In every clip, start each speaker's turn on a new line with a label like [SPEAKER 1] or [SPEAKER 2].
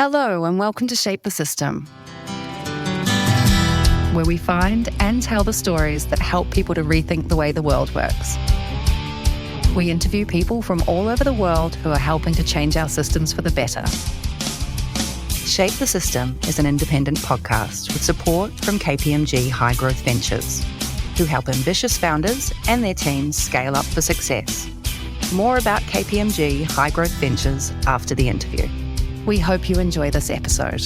[SPEAKER 1] Hello and welcome to Shape the System, where we find and tell the stories that help people to rethink the way the world works. We interview people from all over the world who are helping to change our systems for the better. Shape the System is an independent podcast with support from KPMG High Growth Ventures, who help ambitious founders and their teams scale up for success. More about KPMG High Growth Ventures after the interview. We hope you enjoy this episode.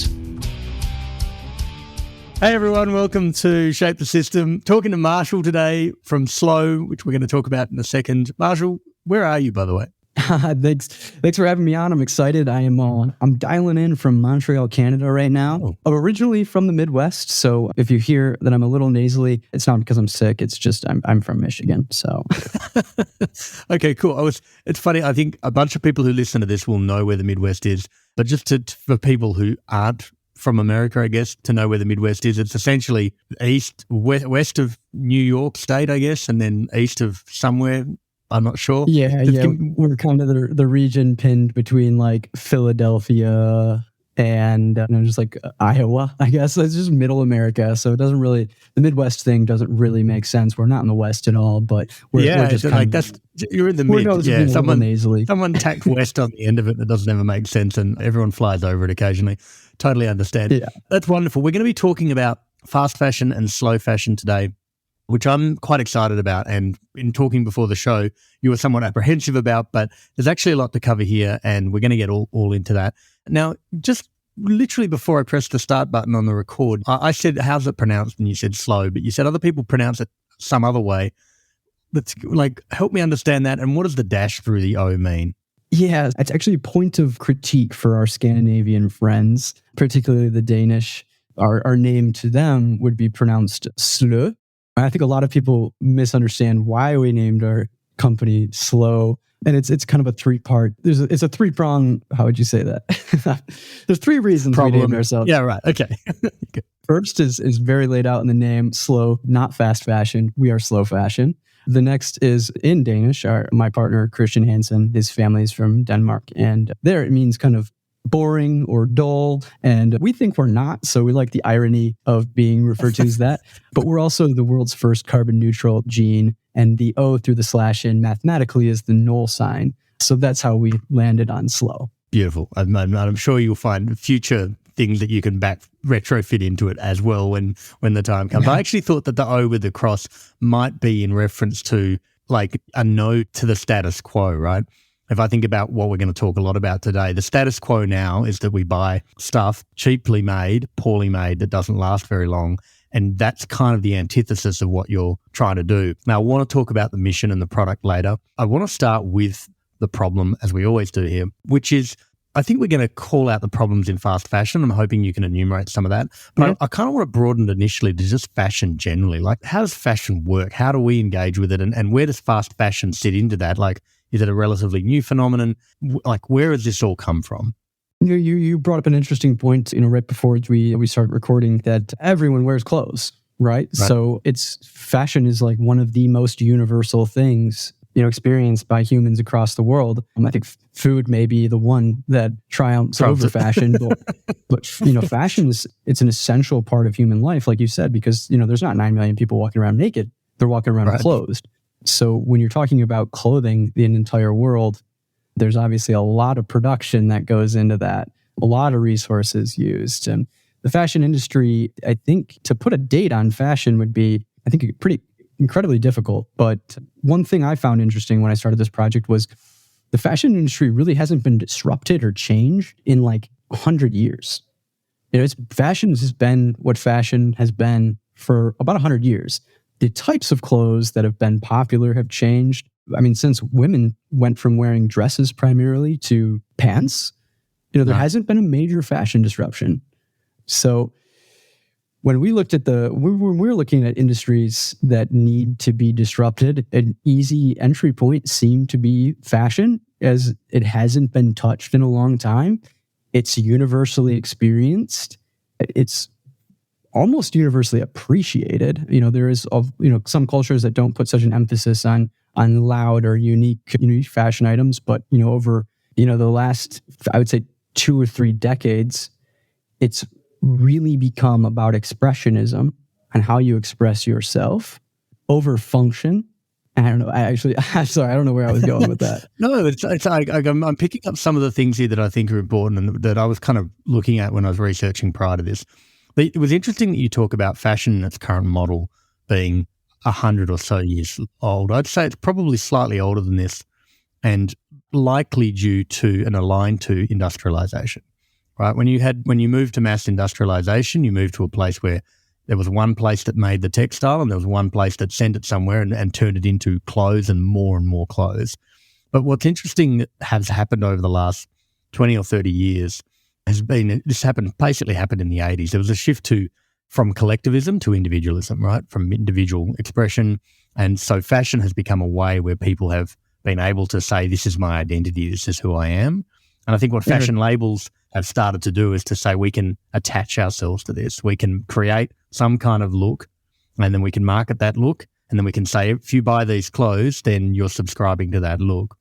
[SPEAKER 2] Hey everyone, welcome to Shape the System. Talking to Marshall today from Slo, which we're going to talk about in a second. Marshall, where are you, by the way?
[SPEAKER 3] Thanks for having me on. I'm excited. I'm dialing in from Montreal, Canada right now.
[SPEAKER 2] Oh.
[SPEAKER 3] I'm originally from the Midwest, so if you hear that I'm a little nasally, it's not because I'm sick. It's just I'm from Michigan. So
[SPEAKER 2] Okay, cool. It's funny. I think a bunch of people who listen to this will know where the Midwest is, but just for people who aren't from America, I guess, to know where the Midwest is, it's essentially west of New York State, I guess, and then east of somewhere. I'm not sure.
[SPEAKER 3] Yeah. We're kind of the region pinned between like Philadelphia and just like Iowa, I guess. It's just middle America. So it doesn't really, the Midwest thing doesn't really make sense. We're not in the West at all, but we're just
[SPEAKER 2] like you're in the mid. Yeah, someone tacked west on the end of it that doesn't ever make sense, and everyone flies over it occasionally. Totally understand.
[SPEAKER 3] Yeah.
[SPEAKER 2] That's wonderful. We're going to be talking about fast fashion and slow fashion today, which I'm quite excited about. And in talking before the show, you were somewhat apprehensive about, but there's actually a lot to cover here, and we're going to get all into that. Now, just literally before I pressed the start button on the record, I said, how's it pronounced? And you said slow, but you said other people pronounce it some other way. Let's help me understand that. And what does the dash through the O mean?
[SPEAKER 3] Yeah, it's actually a point of critique for our Scandinavian friends, particularly the Danish. Our name to them would be pronounced Slo. I think a lot of people misunderstand why we named our company Slo, and it's kind of a three-part. It's a three-prong. How would you say that? There's three reasons we named ourselves.
[SPEAKER 2] Yeah, right. Okay.
[SPEAKER 3] First is very laid out in the name. Slow, not fast fashion. We are slow fashion. The next is in Danish. My partner Christian Hansen, his family is from Denmark, and there it means kind of boring or dull, and we think we're not, so we like the irony of being referred to as that. But we're also the world's first carbon neutral jean, and the O through the slash in mathematically is the null sign. So that's how we landed on Slo.
[SPEAKER 2] Beautiful. I'm sure you'll find future things that you can retrofit into it as well when the time comes. I actually thought that the O with the cross might be in reference to like a no to the status quo, right? If I think about what we're going to talk a lot about today, the status quo now is that we buy stuff cheaply made, poorly made, that doesn't last very long. And that's kind of the antithesis of what you're trying to do. Now, I want to talk about the mission and the product later. I want to start with the problem, as we always do here, which is, I think we're going to call out the problems in fast fashion. I'm hoping you can enumerate some of that. But I kind of want to broaden it initially to just fashion generally. Like, how does fashion work? How do we engage with it? And where does fast fashion sit into that? Like, is it a relatively new phenomenon? Like, where has this all come from?
[SPEAKER 3] You brought up an interesting point, right before we started recording, that everyone wears clothes, right? So fashion is like one of the most universal things, experienced by humans across the world. I think food may be the one that triumphs over fashion, but fashion it's an essential part of human life, like you said, because there's not 9 million people walking around naked; they're walking around clothed. So when you're talking about clothing the entire world, there's obviously a lot of production that goes into that, a lot of resources used. And the fashion industry, I think, to put a date on fashion would be, I think, incredibly difficult. But one thing I found interesting when I started this project was the fashion industry really hasn't been disrupted or changed in like 100 years. Fashion has been what fashion has been for about 100 years. The types of clothes that have been popular have changed. I mean, since women went from wearing dresses primarily to pants, there hasn't been a major fashion disruption. So when we looked at when we were looking at industries that need to be disrupted, an easy entry point seemed to be fashion, as it hasn't been touched in a long time. It's universally experienced. It's almost universally appreciated. There is some cultures that don't put such an emphasis on loud or unique fashion items, but over the last, I would say, 2 or 3 decades, it's really become about expressionism and how you express yourself over function. I don't know. I'm sorry. I don't know where I was going with that.
[SPEAKER 2] No, I'm picking up some of the things here that I think are important and that I was kind of looking at when I was researching prior to this. But it was interesting that you talk about fashion in its current model being 100 or so years old. I'd say it's probably slightly older than this and likely due to and aligned to industrialization, right? When you moved to mass industrialization, you moved to a place where there was one place that made the textile and there was one place that sent it somewhere and turned it into clothes and more clothes. But what's interesting that has happened over the last 20 or 30 years basically happened in the 80s. There was a shift from collectivism to individualism, right? From individual expression. And so fashion has become a way where people have been able to say, this is my identity, this is who I am. And I think what fashion labels have started to do is to say we can attach ourselves to this. We can create some kind of look and then we can market that look and then we can say, if you buy these clothes, then you're subscribing to that look.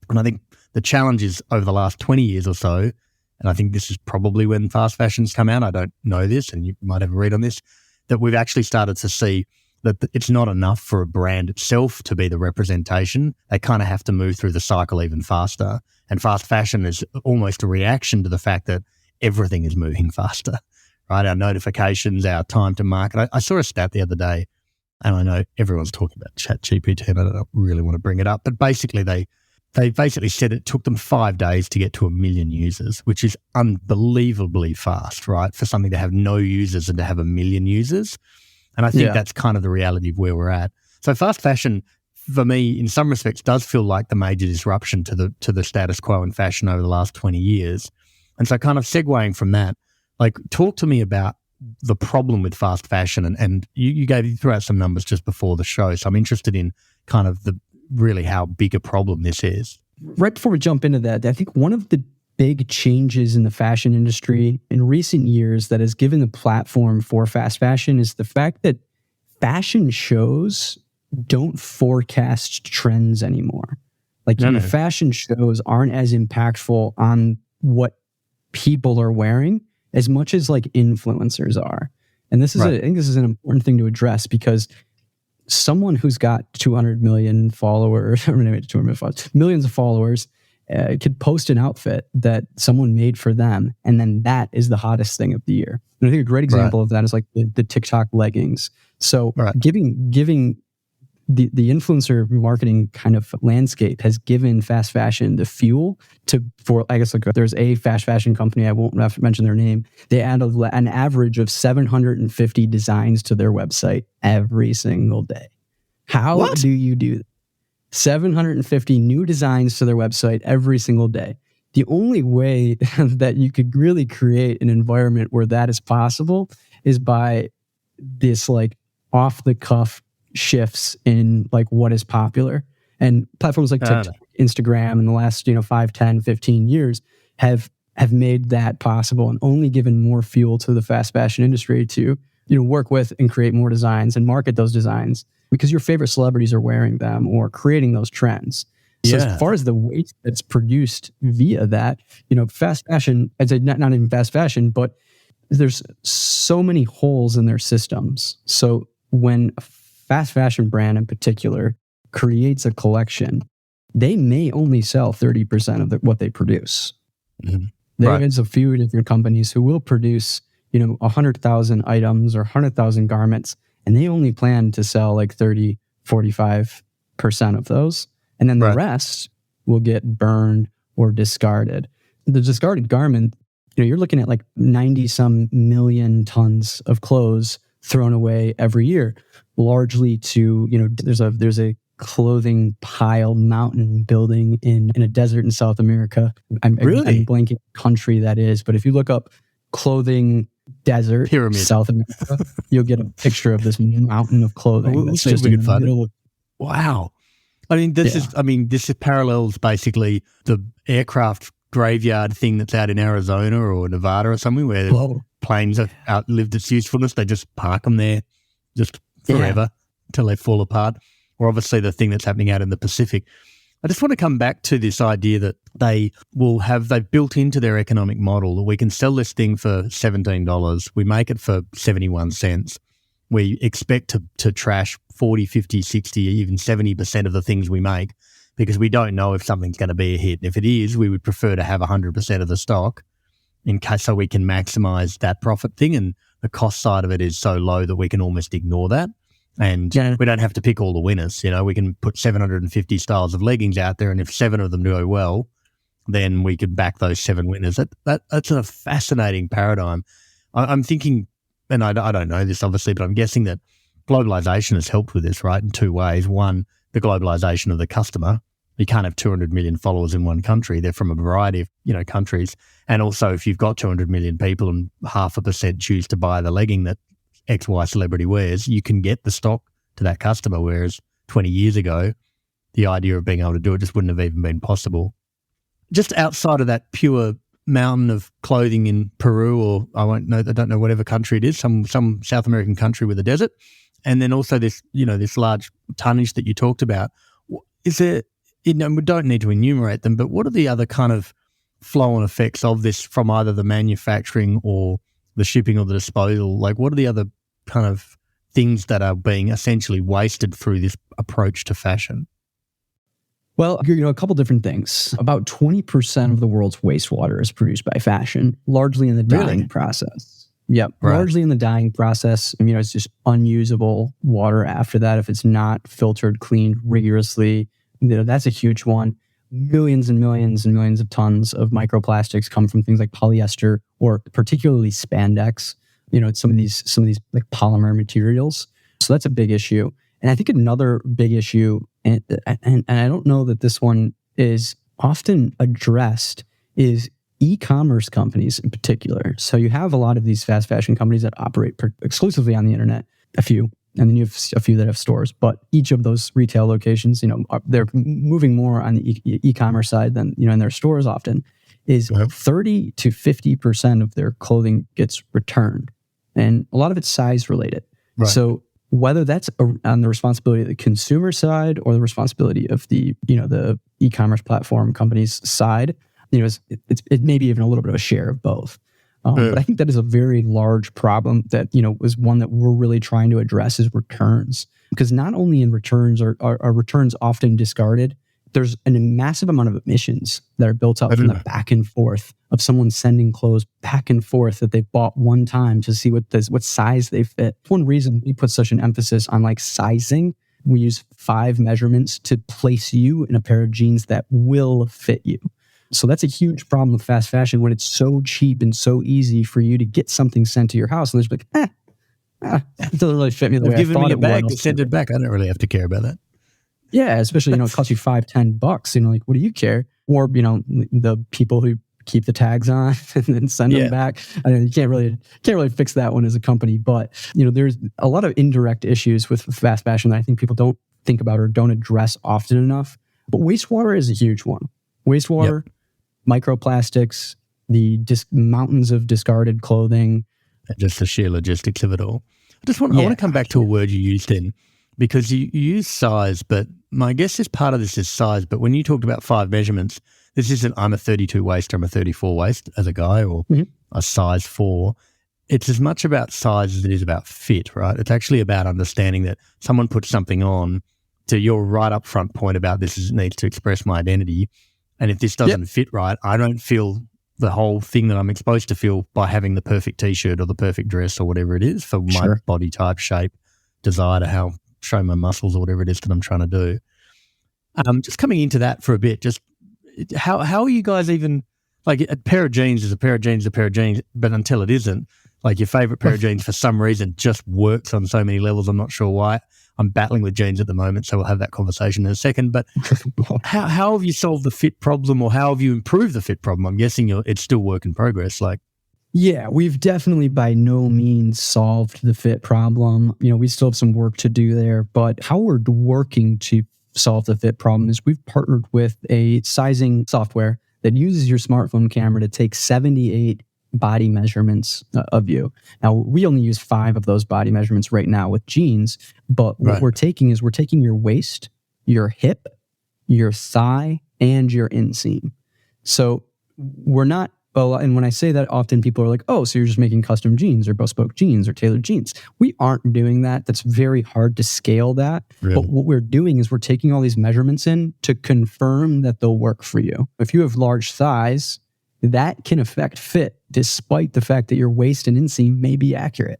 [SPEAKER 2] And I think the challenge is over the last 20 years or so, and I think this is probably when fast fashions come out, I don't know this and you might have a read on this, that we've actually started to see that it's not enough for a brand itself to be the representation. They kind of have to move through the cycle even faster. And fast fashion is almost a reaction to the fact that everything is moving faster, right? Our notifications, our time to market. I saw a stat the other day, and I know everyone's talking about ChatGPT, and I don't really want to bring it up, but basically they basically said it took them 5 days to get to 1 million users, which is unbelievably fast, right? For something to have no users and to have 1 million users. And I think that's kind of the reality of where we're at. So fast fashion, for me, in some respects, does feel like the major disruption to the status quo in fashion over the last 20 years. And so kind of segueing from that, like talk to me about the problem with fast fashion. And you threw out some numbers just before the show. So I'm interested in kind of really how big a problem this is.
[SPEAKER 3] Right before we jump into that, I think one of the big changes in the fashion industry in recent years that has given the platform for fast fashion is the fact that fashion shows don't forecast trends anymore. Like fashion shows aren't as impactful on what people are wearing as much as like influencers are. And this is I think this is an important thing to address because someone who's got 200 million followers, or maybe 200 million followers, millions of followers, could post an outfit that someone made for them, and then that is the hottest thing of the year. And I think a great example of that is like the TikTok leggings. So giving the influencer marketing kind of landscape has given fast fashion the fuel for I guess like there's a fast fashion company, I won't have to mention their name. They add an average of 750 designs to their website every single day. How do you do that? 750 new designs to their website every single day. The only way that you could really create an environment where that is possible is by this like off the cuff shifts in like what is popular. And platforms like TikTok, Instagram in the last 5, 10, 15 years have made that possible and only given more fuel to the fast fashion industry to work with and create more designs and market those designs because your favorite celebrities are wearing them or creating those trends. So as far as the waste that's produced via that, fast fashion, I'd say not even fast fashion, but there's so many holes in their systems. So when a fast fashion brand in particular creates a collection, they may only sell 30% of what they produce. Mm-hmm. There's a few different companies who will produce 100,000 items or 100,000 garments, and they only plan to sell like 30, 45% of those. And then the rest will get burned or discarded. The discarded garment, you're looking at like 90 some million tons of clothes thrown away every year, largely to, there's a clothing pile mountain building in a desert in South America. I'm blanking country that is, but if you look up clothing desert pyramid South America, you'll get a picture of this mountain of clothing. That's just in the middle of.
[SPEAKER 2] Wow. I mean, this parallels basically the aircraft graveyard thing that's out in Arizona or Nevada or somewhere where planes have outlived its usefulness. They just park them there just forever until they fall apart. Or obviously the thing that's happening out in the Pacific. I just want to come back to this idea that they've built into their economic model that we can sell this thing for $17. We make it for 71 cents. We expect to trash 40, 50, 60, even 70% of the things we make because we don't know if something's going to be a hit. And if it is, we would prefer to have 100% of the stock in case so we can maximize that profit thing. And the cost side of it is so low that we can almost ignore that. And we don't have to pick all the winners. We can put 750 styles of leggings out there, and if 7 of them do well, then we can back those 7 winners. That's a fascinating paradigm. I'm thinking, and I don't know this obviously, but I'm guessing that globalization has helped with this, right, in 2 ways. One, the globalization of the customer. You can't have 200 million followers in one country. They're from a variety of countries. And also, if you've got 200 million people and 0.5% choose to buy the legging that XY celebrity wears, you can get the stock to that customer, whereas 20 years ago, the idea of being able to do it just wouldn't have even been possible. Just outside of that pure mountain of clothing in Peru, or I don't know whatever country it is, some South American country with a desert, and then also this large tonnage that you talked about. Is there, we don't need to enumerate them, but what are the other kind of flow-on effects of this from either the manufacturing or the shipping or the disposal? Like, what are the other kind of things that are being essentially wasted through this approach to fashion?
[SPEAKER 3] Well, a couple different things. About 20% of the world's wastewater is produced by fashion, largely in the dyeing process. Yep, right. Largely in the dyeing process. It's just unusable water after that if it's not filtered, cleaned rigorously. That's a huge one. Millions and millions and millions of tons of microplastics come from things like polyester or particularly spandex. Some of these like polymer materials. So that's a big issue. And I think another big issue, and I don't know that this one is often addressed, is e-commerce companies in particular. So you have a lot of these fast fashion companies that operate exclusively on the internet, a few, and then you have a few that have stores. But each of those retail locations, they're moving more on the e-commerce side than, in their stores often, is 30 to 50% of their clothing gets returned. And a lot of it's size related. Right. So whether that's on the responsibility of the consumer side or the responsibility of the e-commerce platform company's side, it may be even a little bit of a share of both. But I think that is a very large problem that, is one that we're really trying to address is returns. Because not only in returns are returns often discarded, there's a massive amount of emissions that are built up from the back and forth of someone sending clothes back and forth that they bought one time to see what size they fit. One reason we put such an emphasis on like sizing, we use 5 measurements to place you in a pair of jeans that will fit you. So that's a huge problem with fast fashion when it's so cheap and so easy for you to get something sent to your house. And they're just like, it doesn't really fit me the way I thought it would. Give me a bag
[SPEAKER 2] to send it back. I don't really have to care about that.
[SPEAKER 3] Yeah, especially, it costs you $5-10. Like, what do you care? Or, the people who keep the tags on and then send them back. I mean, you can't really fix that one as a company. But, there's a lot of indirect issues with fast fashion that I think people don't think about or don't address often enough. But wastewater is a huge one. Wastewater, microplastics, the mountains of discarded clothing.
[SPEAKER 2] And just the sheer logistics of it all. I want to come back to a word you used then, because you use size, but my guess is part of this is size. But when you talked about 5 measurements, this isn't I'm a 32 waist or I'm a 34 waist as a guy or a size 4. It's as much about size as it is about fit, right? It's actually about understanding that someone puts something on, to your right up front point about this needs to express my identity. And if this doesn't fit right, I don't feel the whole thing that I'm exposed to feel by having the perfect T-shirt or the perfect dress or whatever it is for my body type, shape, desire to show my muscles or whatever it is that I'm trying to do. Just coming into that for a bit, just how are you guys even, like, a pair of jeans is a pair of jeans, but until it isn't, like, your favorite pair of jeans for some reason just works on so many levels. I'm not sure why. I'm battling with jeans at the moment, so we'll have that conversation in a second. But how have you solved the fit problem, or how have you improved the fit problem? I'm guessing it's still work in progress.
[SPEAKER 3] Yeah, we've definitely by no means solved the fit problem. We still have some work to do there, but how we're working to solve the fit problem is we've partnered with a sizing software that uses your smartphone camera to take 78 body measurements of you. Now, we only use 5 of those body measurements right now with jeans, but what we're taking is your waist, your hip, your thigh, and your inseam. So we're not, and when I say that, often people are like, oh, so you're just making custom jeans or bespoke jeans or tailored jeans. We aren't doing that. That's very hard to scale that.
[SPEAKER 2] Really?
[SPEAKER 3] But what we're doing is we're taking all these measurements in to confirm that they'll work for you. If you have large thighs, that can affect fit, despite the fact that your waist and inseam may be accurate.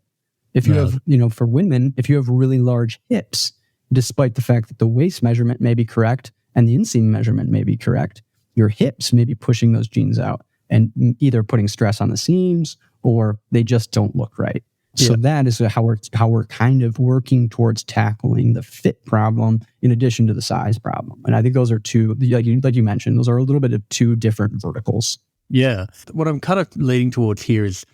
[SPEAKER 3] If you have, for women, if you have really large hips, despite the fact that the waist measurement may be correct and the inseam measurement may be correct, your hips may be pushing those jeans out and either putting stress on the seams or they just don't look right. Yeah. So that is how we're kind of working towards tackling the fit problem in addition to the size problem. And I think those are two, like you mentioned, those are a little bit of two different verticals.
[SPEAKER 2] Yeah. What I'm kind of leading towards here is,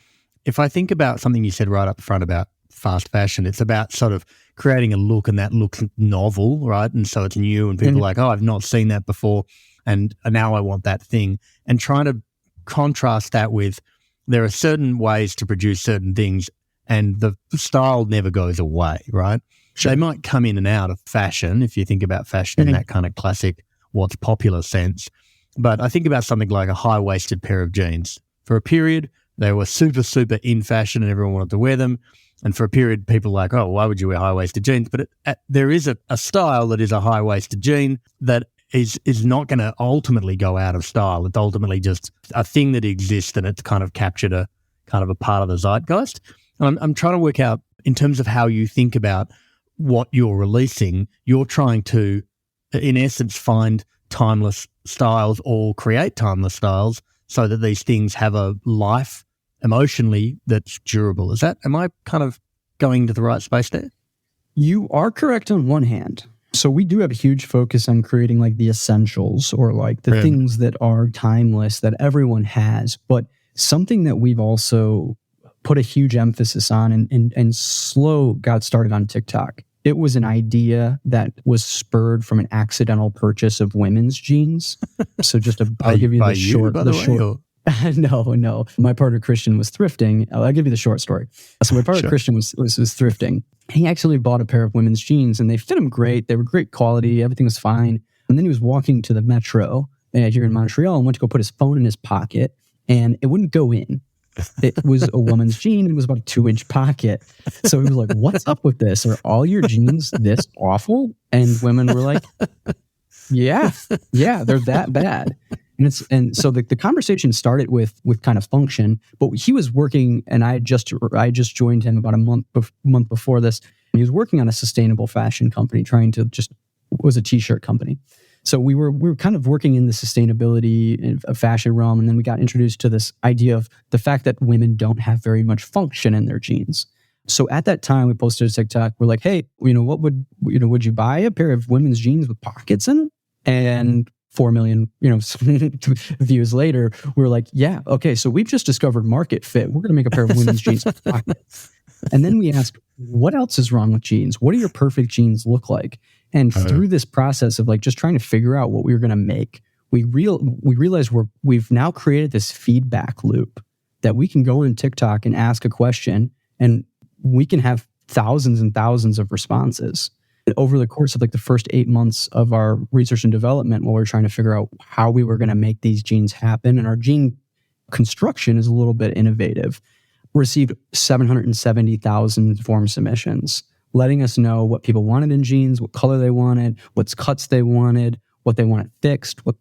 [SPEAKER 2] if I think about something you said right up front about fast fashion, it's about sort of creating a look, and that looks novel, right? And so it's new and people are like, oh, I've not seen that before, and now I want that thing. And trying to contrast that with, there are certain ways to produce certain things and the style never goes away, right? Sure. They might come in and out of fashion, if you think about fashion in that kind of classic what's popular sense. But I think about something like a high-waisted pair of jeans. For a period, they were super, super in fashion and everyone wanted to wear them. And for a period, people were like, oh, why would you wear high-waisted jeans? But there is a style that is a high-waisted jean that is not going to ultimately go out of style. It's ultimately just a thing that exists, and it's kind of captured a kind of a part of the zeitgeist. And I'm trying to work out, in terms of how you think about what you're releasing, you're trying to, in essence, find timeless styles or create timeless styles so that these things have a life emotionally that's durable. Am I kind of going to the right space there?
[SPEAKER 3] You are correct on one hand. So we do have a huge focus on creating like the essentials, or like the things that are timeless that everyone has. But something that we've also put a huge emphasis on, and Slo got started on TikTok. It was an idea that was spurred from an accidental purchase of women's jeans. So I'll give you the short. No. My partner Christian was thrifting. I'll give you the short story. So my partner Christian was thrifting. He actually bought a pair of women's jeans, and they fit him great. They were great quality. Everything was fine. And then he was walking to the metro here in Montreal and went to go put his phone in his pocket, and it wouldn't go in. It was a woman's jean. It was about a 2-inch pocket. So he was like, what's up with this? Are all your jeans this awful? And women were like, yeah, they're that bad. And so the conversation started with kind of function, but he was working, and I just joined him about a month before this. He was working on a sustainable fashion company, was a t-shirt company. So we were kind of working in the sustainability of fashion realm, and then we got introduced to this idea of the fact that women don't have very much function in their jeans. So at that time, we posted a TikTok. We're like, hey, would you buy a pair of women's jeans with pockets in it? And 4 million, views later, we're like, yeah, okay, so we've just discovered market fit. We're going to make a pair of women's jeans with pockets. And then we asked, what else is wrong with jeans? What do your perfect jeans look like? And through this process of like just trying to figure out what we were going to make, we realized we've now created this feedback loop that we can go on TikTok and ask a question, and we can have thousands and thousands of responses. Over the course of like the first 8 months of our research and development, while we're trying to figure out how we were going to make these jeans happen, and our jean construction is a little bit innovative, received 770,000 form submissions, letting us know what people wanted in jeans, what color they wanted, what cuts they wanted, what they wanted fixed, what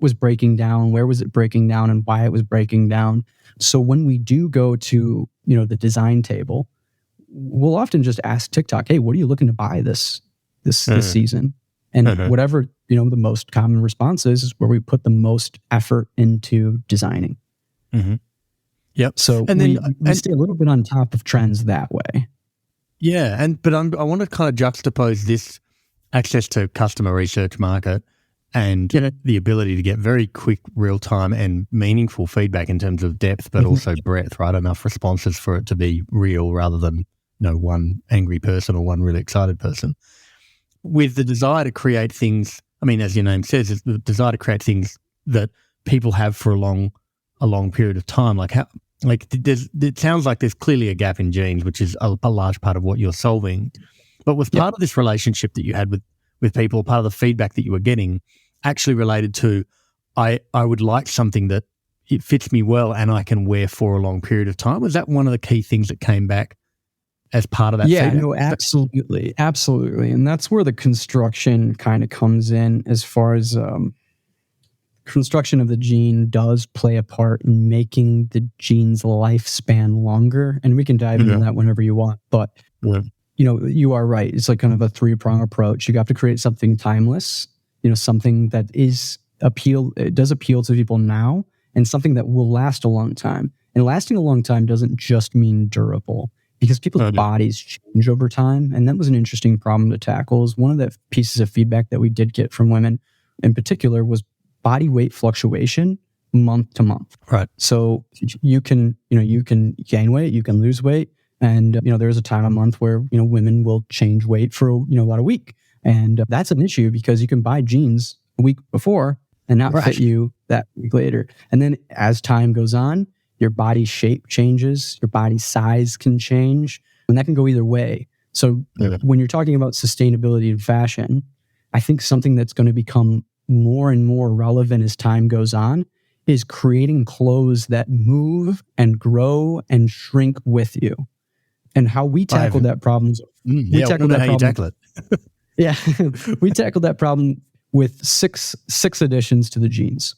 [SPEAKER 3] was breaking down, where was it breaking down, and why it was breaking down. So when we do go to the design table, we'll often just ask TikTok, hey, what are you looking to buy this season? And whatever the most common response is where we put the most effort into designing.
[SPEAKER 2] Mm-hmm. Yep.
[SPEAKER 3] So we stay a little bit on top of trends that way.
[SPEAKER 2] Yeah, but I want to kind of juxtapose this access to customer research market and the ability to get very quick, real-time and meaningful feedback in terms of depth, but also breadth, right? Enough responses for it to be real rather than one angry person or one really excited person. With the desire to create things, I mean, as your name says, it's the desire to create things that people have for a long period of time. It sounds like there's clearly a gap in jeans, which is a large part of what you're solving. But was part of this relationship that you had with people, part of the feedback that you were getting, actually related to I would like something that it fits me well and I can wear for a long period of time. Was that one of the key things that came back as part of that
[SPEAKER 3] Yeah,
[SPEAKER 2] feedback?
[SPEAKER 3] no, absolutely. Absolutely. And that's where the construction kind of comes in, as far as construction of the jean does play a part in making the jean's lifespan longer. And we can dive into that whenever you want. But, you are right. It's like kind of a three-prong approach. You have to create something timeless, something that it does appeal to people now, and something that will last a long time. And lasting a long time doesn't just mean durable, because people's bodies change over time. And that was an interesting problem to tackle. Is one of the pieces of feedback that we did get from women in particular was body weight fluctuation month to month.
[SPEAKER 2] Right.
[SPEAKER 3] So you can gain weight, you can lose weight. And, there's a time a month where, women will change weight for, about a week. And that's an issue, because you can buy jeans a week before and not fit you that week later. And then as time goes on, your body shape changes, your body size can change, and that can go either way. So when you're talking about sustainability in fashion, I think something that's going to become more and more relevant as time goes on is creating clothes that move and grow and shrink with you. And how we tackled that problem. We tackled that problem with six additions to the jeans.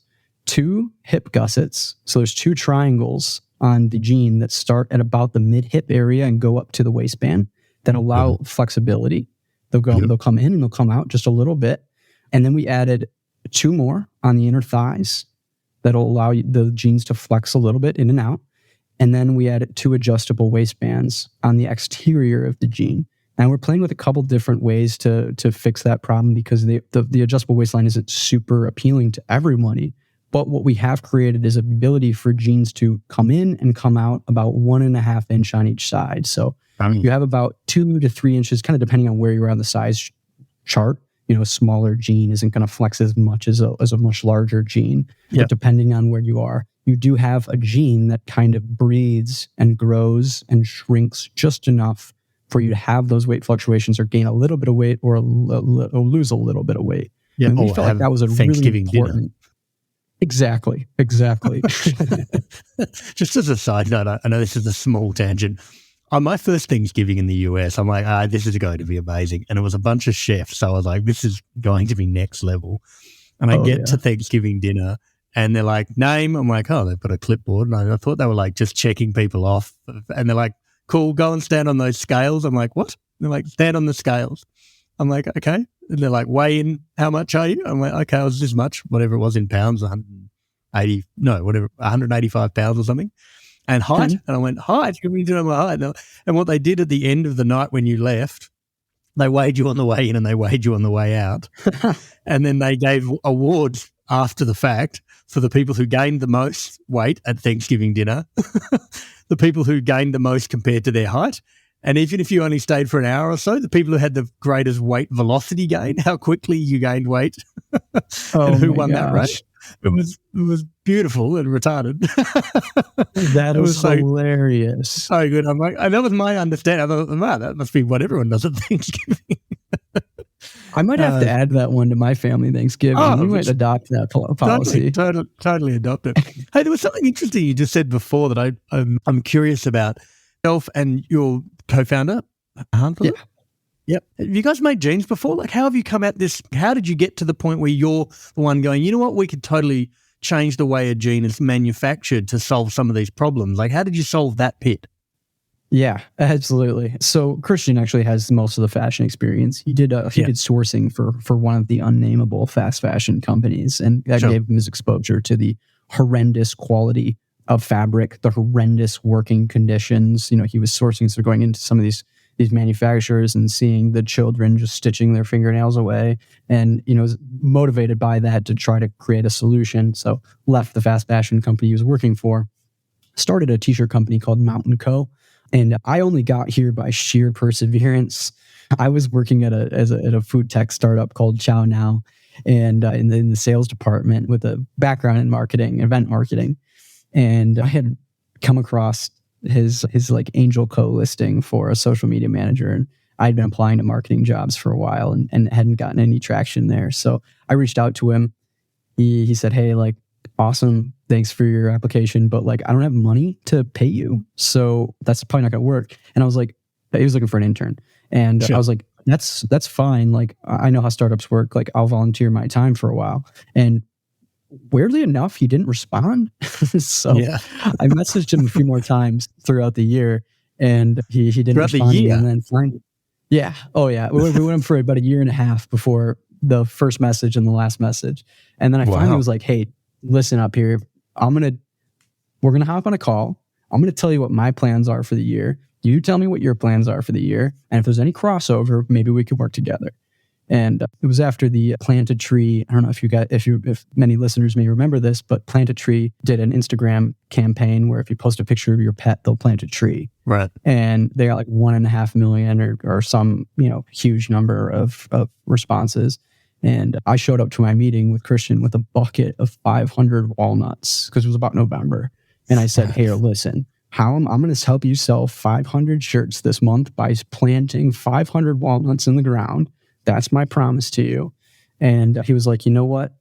[SPEAKER 3] 2 hip gussets. So there's 2 triangles on the jean that start at about the mid-hip area and go up to the waistband that allow flexibility. They'll come in and they'll come out just a little bit. And then we added 2 more on the inner thighs that'll allow the jeans to flex a little bit in and out. And then we added 2 adjustable waistbands on the exterior of the jean. And we're playing with a couple different ways to fix that problem, because the adjustable waistline isn't super appealing to everybody. But what we have created is an ability for jeans to come in and come out about 1.5 inch on each side. So you have about 2 to 3 inches, kind of depending on where you are on the size chart. A smaller jean isn't going to flex as much as a much larger jean. But depending on where you are, you do have a jean that kind of breathes and grows and shrinks just enough for you to have those weight fluctuations, or gain a little bit of weight, or lose a little bit of weight. Yeah, and we felt like that was a really important dinner. Exactly.
[SPEAKER 2] Just as a side note, I know this is a small tangent. On my first Thanksgiving in the US, I'm like, this is going to be amazing. And it was a bunch of chefs. So I was like, this is going to be next level. And I get to Thanksgiving dinner and they're like, name. I'm like, they've got a clipboard. And I thought they were like just checking people off. And they're like, cool, go and stand on those scales. I'm like, what? They're like, stand on the scales. I'm like, okay. And they're like, weigh in, how much are you? I'm like, okay, I was this much, whatever it was in pounds, 185 pounds or something. And height. And I went, height? You mean to know my height? And what they did at the end of the night when you left, they weighed you on the way in and they weighed you on the way out. And then they gave awards after the fact for the people who gained the most weight at Thanksgiving dinner, the people who gained the most compared to their height. And even if you only stayed for an hour or so, the people who had the greatest weight velocity gain, how quickly you gained weight, and who won that race. It was beautiful and retarded.
[SPEAKER 3] That was hilarious.
[SPEAKER 2] So good. I'm like, and that was my understanding. I thought, wow, that must be what everyone does at Thanksgiving.
[SPEAKER 3] I might have to add that one to my family Thanksgiving. We might adopt that policy.
[SPEAKER 2] Totally adopt it. Hey, there was something interesting you just said before that I'm curious about. Yourself and your co-founder, Hunter. Yep. Have you guys made jeans before? Like, how have you come at this? How did you get to the point where you're the one going, you know what, we could totally change the way a jean is manufactured to solve some of these problems? Like, how did you solve that pit?
[SPEAKER 3] Yeah, absolutely. So Christian actually has most of the fashion experience. He did sourcing for one of the unnameable fast fashion companies, and that gave him his exposure to the horrendous quality of fabric, the horrendous working conditions. He was sourcing, so going into some of these manufacturers and seeing the children just stitching their fingernails away, and was motivated by that to try to create a solution. So left the fast fashion company he was working for, started a t-shirt company called Mountain Co. And I only got here by sheer perseverance. I was working at a food tech startup called Chow Now, and in the sales department with a background in marketing, event marketing. And I had come across his like Angel Co listing for a social media manager, and I'd been applying to marketing jobs for a while and hadn't gotten any traction there. So I reached out to him. He said, hey, like, awesome. Thanks for your application. But like, I don't have money to pay you. So that's probably not going to work. And I was like, he was looking for an intern. And
[SPEAKER 2] Sure.
[SPEAKER 3] I was like, that's fine. Like, I know how startups work. Like, I'll volunteer my time for a while. And weirdly enough, he didn't respond. So I messaged him a few more times throughout the year, and he didn't
[SPEAKER 2] Throughout
[SPEAKER 3] respond.
[SPEAKER 2] the year?
[SPEAKER 3] And then finally, yeah. Oh yeah. We went for about a year and a half before the first message and the last message. And then I finally was like, hey, listen up here. We're going to hop on a call. I'm going to tell you what my plans are for the year. You tell me what your plans are for the year. And if there's any crossover, maybe we could work together. And it was after the Plant a Tree. I don't know if many listeners may remember this, but Plant a Tree did an Instagram campaign where if you post a picture of your pet, they'll plant a tree.
[SPEAKER 2] Right.
[SPEAKER 3] And they got like 1.5 million or some, huge number of responses. And I showed up to my meeting with Christian with a bucket of 500 walnuts because it was about November. And I said, hey, listen, I'm going to help you sell 500 shirts this month by planting 500 walnuts in the ground. That's my promise to you. And he was like, you know what?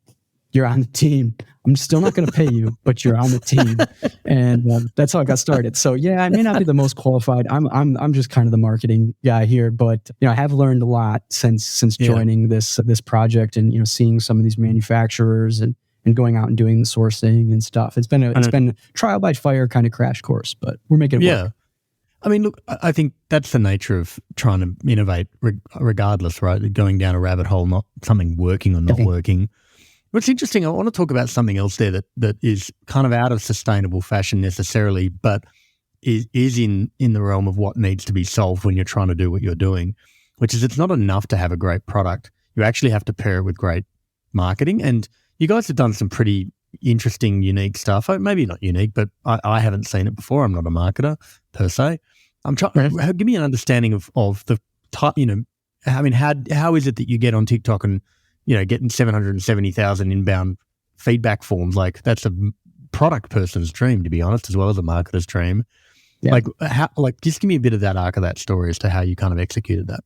[SPEAKER 3] You're on the team. I'm still not going to pay you, but you're on the team. And that's how I got started. So yeah, I may not be the most qualified. I'm just kind of the marketing guy here, but I have learned a lot since joining this project and seeing some of these manufacturers and going out and doing the sourcing and stuff. It's been a trial by fire kind of crash course, but we're making it work.
[SPEAKER 2] I mean, look, I think that's the nature of trying to innovate regardless, right? Going down a rabbit hole, not something working or not working. What's interesting, I want to talk about something else there that is kind of out of sustainable fashion necessarily, but is in the realm of what needs to be solved when you're trying to do what you're doing, which is it's not enough to have a great product. You actually have to pair it with great marketing. And you guys have done some pretty interesting, unique stuff. Maybe not unique, but I haven't seen it before. I'm not a marketer per se. I'm trying. Give me an understanding of the type. I mean, how is it that you get on TikTok and getting 770,000 inbound feedback forms? Like that's a product person's dream, to be honest, as well as a marketer's dream. Yeah. Just give me a bit of that arc of that story as to how you kind of executed that.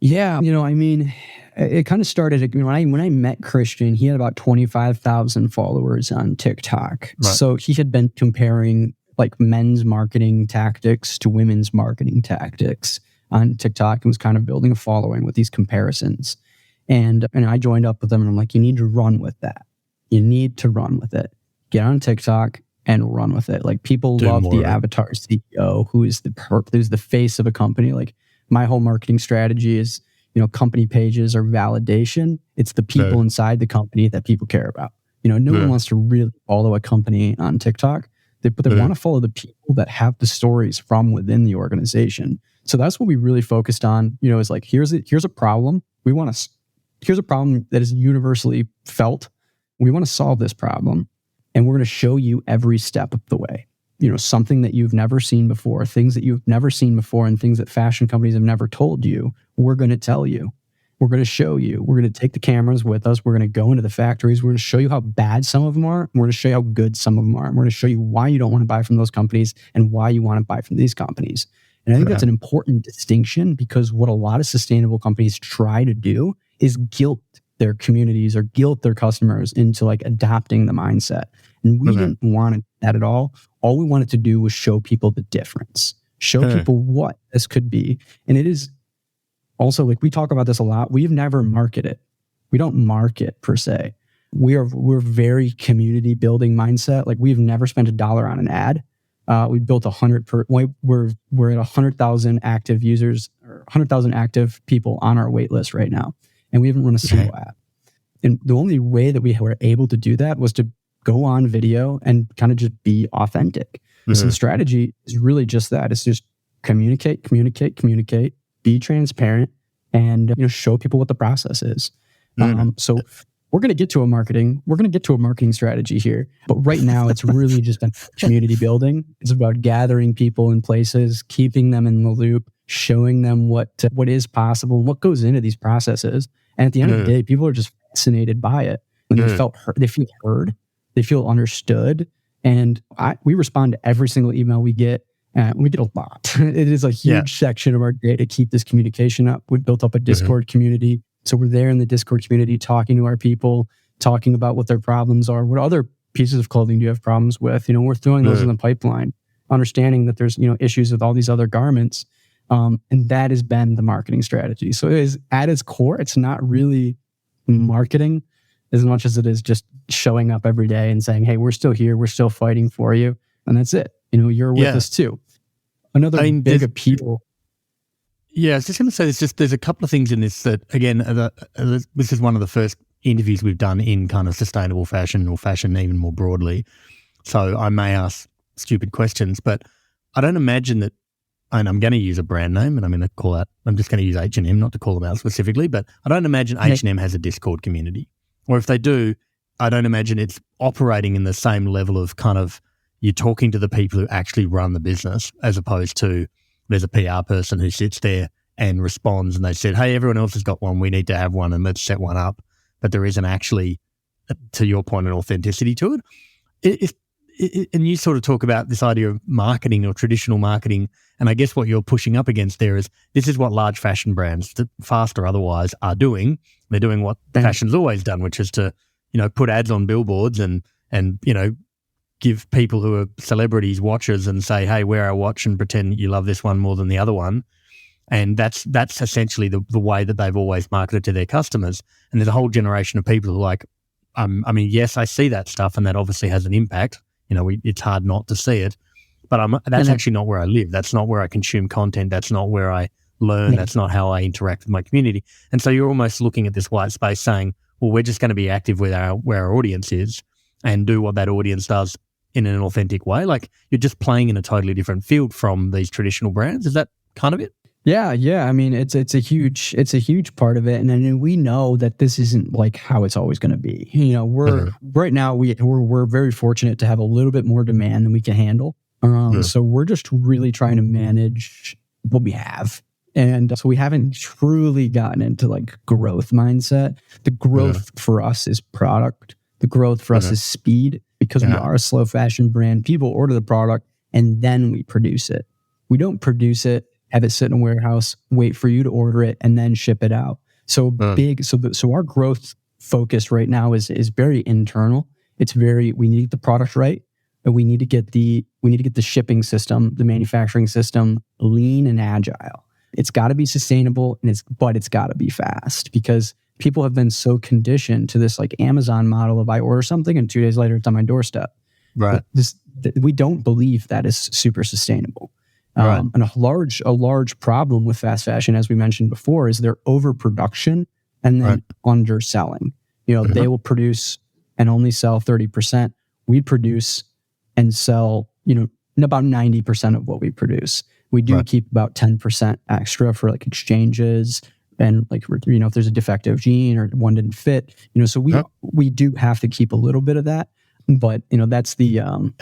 [SPEAKER 3] Yeah, I mean, it kind of started when I met Christian. He had about 25,000 followers on TikTok. Right. So he had been comparing like men's marketing tactics to women's marketing tactics on TikTok and was kind of building a following with these comparisons. And I joined up with them and I'm like, you need to run with that. You need to run with it. Get on TikTok and run with it. Like people love the avatar CEO who is who's the face of a company. Like my whole marketing strategy is, company pages are validation. It's the people inside the company that people care about. No one wants to really follow a company on TikTok, but they want to follow the people that have the stories from within the organization. So that's what we really focused on. Is like here's a problem. Here's a problem that is universally felt. We want to solve this problem, and we're going to show you every step of the way. Something that you've never seen before, things that you've never seen before, and things that fashion companies have never told you. We're going to tell you. We're going to show you. We're going to take the cameras with us. We're going to go into the factories. We're going to show you how bad some of them are. We're going to show you how good some of them are. And we're going to show you why you don't want to buy from those companies and why you want to buy from these companies. And I think that's an important distinction because what a lot of sustainable companies try to do is guilt their communities or guilt their customers into like adopting the mindset. And we didn't want that at all. All we wanted to do was show people the difference, show people what this could be. And it is also like we talk about this a lot. We've never marketed. We don't market per se. We're very community building mindset. Like we've never spent $1 on an ad. We built 100 we're at 100,000 active users or 100,000 active people on our wait list right now. And we haven't run a single ad. And the only way that we were able to do that was to go on video and kind of just be authentic. So the strategy is really just that. It's just communicate, be transparent, and show people what the process is. So we're going to get to a marketing strategy here. But right now it's really just been community building. It's about gathering people in places, keeping them in the loop, showing them what is possible and what goes into these processes. And at the end of the day, people are just fascinated by it. When they feel heard, they feel understood. And we respond to every single email we get. We get a lot. It is a huge section of our day to keep this communication up. We've built up a Discord community. So we're there in the Discord community talking to our people, talking about what their problems are. What other pieces of clothing do you have problems with? We're throwing those in the pipeline, understanding that there's, issues with all these other garments. And that has been the marketing strategy. So it is at its core, it's not really marketing as much as it is just showing up every day and saying, hey, we're still here. We're still fighting for you. And that's it. You're with us too. Another big appeal.
[SPEAKER 2] Yeah, I was just going to say, there's a couple of things in this that, again, this is one of the first interviews we've done in kind of sustainable fashion or fashion even more broadly. So I may ask stupid questions, but I don't imagine that, and I'm going to use a brand name and I'm just going to use H&M, not to call them out specifically, but I don't imagine H&M has a Discord community. Or if they do, I don't imagine it's operating in the same level of kind of you're talking to the people who actually run the business as opposed to there's a PR person who sits there and responds and they said, hey, everyone else has got one, we need to have one and let's set one up. But there isn't actually, to your point, an authenticity to it. And you sort of talk about this idea of marketing or traditional marketing, and I guess what you're pushing up against there is this is what large fashion brands, fast or otherwise, are doing. They're doing what fashion's always done, which is to, put ads on billboards and give people who are celebrities watches and say, hey, wear our watch and pretend you love this one more than the other one. And that's essentially the way that they've always marketed to their customers. And there's a whole generation of people who are like, yes, I see that stuff and that obviously has an impact. It's hard not to see it, but that's actually not where I live. That's not where I consume content. That's not where I learn. That's not how I interact with my community. And so you're almost looking at this white space saying, well, we're just going to be active with where our audience is and do what that audience does in an authentic way. Like you're just playing in a totally different field from these traditional brands. Is that kind of it?
[SPEAKER 3] Yeah. I mean, it's a huge part of it, and I mean, we know that this isn't like how it's always going to be. Right now we're very fortunate to have a little bit more demand than we can handle. So we're just really trying to manage what we have, and so we haven't truly gotten into like growth mindset. The growth for us is product. The growth for us is speed, because we are a slow fashion brand. People order the product and then we produce it. We don't produce it, have it sit in a warehouse, wait for you to order it, and then ship it out. So So our growth focus right now is very internal. It's we need to get the product right, and we need to get the shipping system, the manufacturing system, lean and agile. It's got to be sustainable, but it's got to be fast, because people have been so conditioned to this like Amazon model of I order something and 2 days later it's on my doorstep.
[SPEAKER 2] Right.
[SPEAKER 3] We don't believe that is super sustainable. Right. And a large problem with fast fashion, as we mentioned before, is their overproduction and then underselling. They will produce and only sell 30%. We produce and sell, about 90% of what we produce. We do keep about 10% extra for like exchanges and like, if there's a defective jean or one didn't fit, so we do have to keep a little bit of that, but that's the,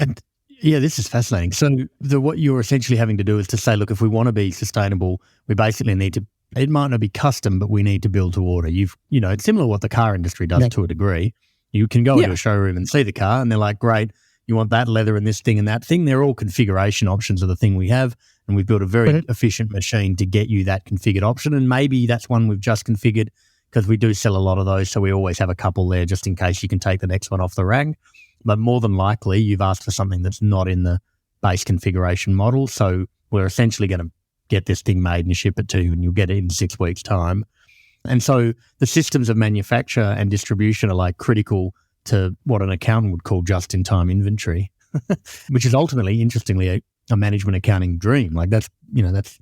[SPEAKER 2] Yeah, this is fascinating. So what you're essentially having to do is to say, look, if we want to be sustainable, we basically need to, it might not be custom, but we need to build to order. It's similar to what the car industry does to a degree. You can go into a showroom and see the car and they're like, great, you want that leather and this thing and that thing. They're all configuration options of the thing we have. And we've built a very efficient machine to get you that configured option. And maybe that's one we've just configured because we do sell a lot of those. So we always have a couple there just in case you can take the next one off the rack. But more than likely, you've asked for something that's not in the base configuration model. So we're essentially going to get this thing made and ship it to you, and you'll get it in 6 weeks' time. And so the systems of manufacture and distribution are like critical to what an accountant would call just-in-time inventory, which is ultimately, interestingly, a management accounting dream. Like that's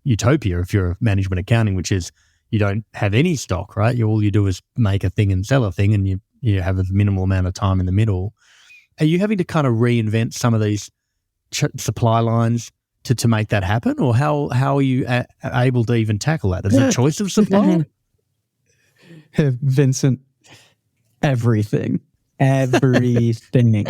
[SPEAKER 2] utopia if you're management accounting, which is you don't have any stock, right? All you do is make a thing and sell a thing, and you have a minimal amount of time in the middle. Are you having to kind of reinvent some of these supply lines to make that happen, or how are you able to even tackle that? Is it a choice of supply?
[SPEAKER 3] Vincent, everything. everything.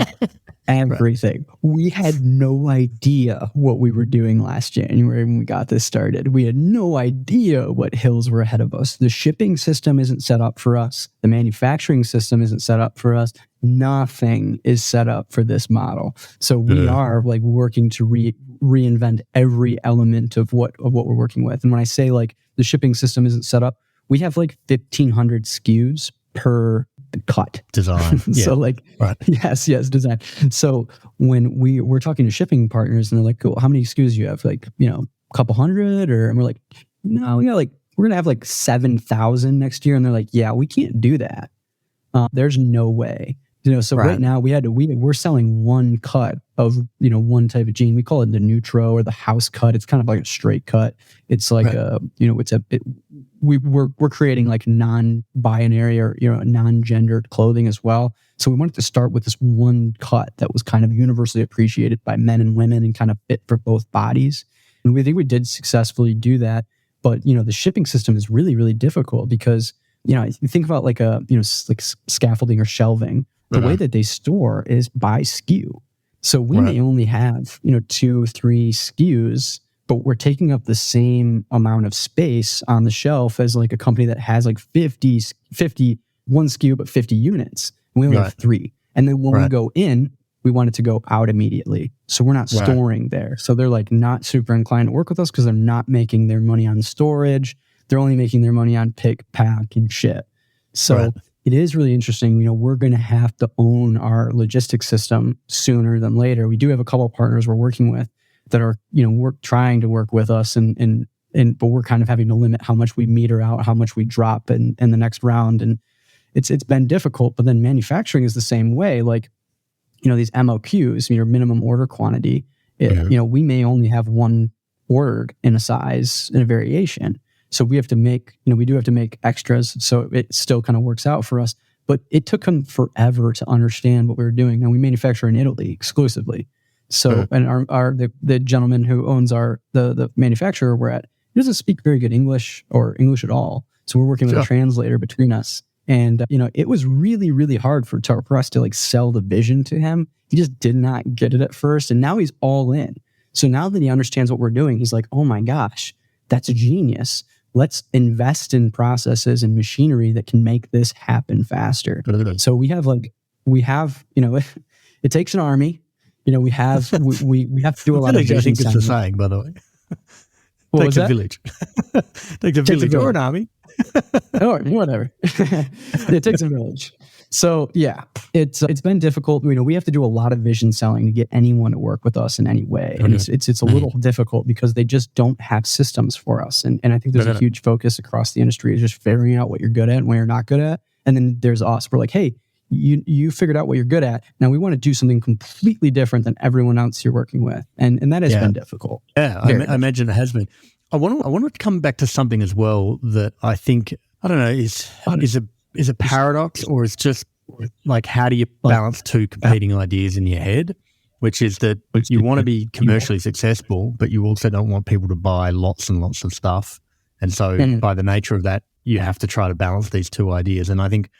[SPEAKER 3] Everything. We had no idea what we were doing last January when we got this started. We had no idea what hills were ahead of us. The shipping system isn't set up for us. The manufacturing system isn't set up for us. Nothing is set up for this model. So we are like working to reinvent every element of what we're working with. And when I say like the shipping system isn't set up, we have like 1,500 SKUs per cut
[SPEAKER 2] design.
[SPEAKER 3] So like, yes, design. So when we're talking to shipping partners and they're like, cool, how many SKUs do you have? Like, a couple hundred, and we're like, no, we're going to have like 7,000 next year. And they're like, yeah, we can't do that. There's no way. So right now we're selling one cut of, one type of jean. We call it the neutro or the house cut. It's kind of like a straight cut. It's like we're creating like non-binary or, non-gendered clothing as well. So we wanted to start with this one cut that was kind of universally appreciated by men and women and kind of fit for both bodies. And we think we did successfully do that. But, the shipping system is really, really difficult because, you think about like like scaffolding or shelving. The way that they store is by SKU. So we may only have, 2-3 SKUs, but we're taking up the same amount of space on the shelf as like a company that has like 50 one SKU, but 50 units. And we only have 3. And then when we go in, we want it to go out immediately. So we're not storing there. So they're like not super inclined to work with us because they're not making their money on storage. They're only making their money on pick, pack, and ship. So it is really interesting. We're going to have to own our logistics system sooner than later. We do have a couple of partners we're working with that are, we're trying to work with us but we're kind of having to limit how much we meter out, how much we drop in the next round. And it's been difficult, but then manufacturing is the same way. Like, these MOQs, minimum order quantity, we may only have one ordered in a size in a variation. So we have to make, we do have to make extras. So it still kind of works out for us. But it took them forever to understand what we were doing. Now we manufacture in Italy exclusively. So, and the gentleman who owns the manufacturer we're at, he doesn't speak very good English or English at all. So we're working with a translator between us. And, it was really, really hard for us to like sell the vision to him. He just did not get it at first. And now he's all in. So now that he understands what we're doing, he's like, oh my gosh, that's a genius. Let's invest in processes and machinery that can make this happen faster. So we have, it takes an army. We have to do a lot of vision.
[SPEAKER 2] I think it's a saying, by the way. Takes a village. Takes a village or an army.
[SPEAKER 3] Or whatever. It takes a village. So yeah, it's been difficult. We have to do a lot of vision selling to get anyone to work with us in any way. And it's a little difficult because they just don't have systems for us. And I think there's a huge focus across the industry is just figuring out what you're good at and what you're not good at. And then there's us. We're like, hey, you figured out what you're good at. Now we want to do something completely different than everyone else you're working with. And that has been difficult.
[SPEAKER 2] Yeah, I imagine it has been. I want to come back to something as well that I think, I don't know, is a paradox, or it's just like, how do you balance two competing ideas in your head, which is that you want to be commercially successful, but you also don't want people to buy lots and lots of stuff. And so by the nature of that, you have to try to balance these two ideas. And I think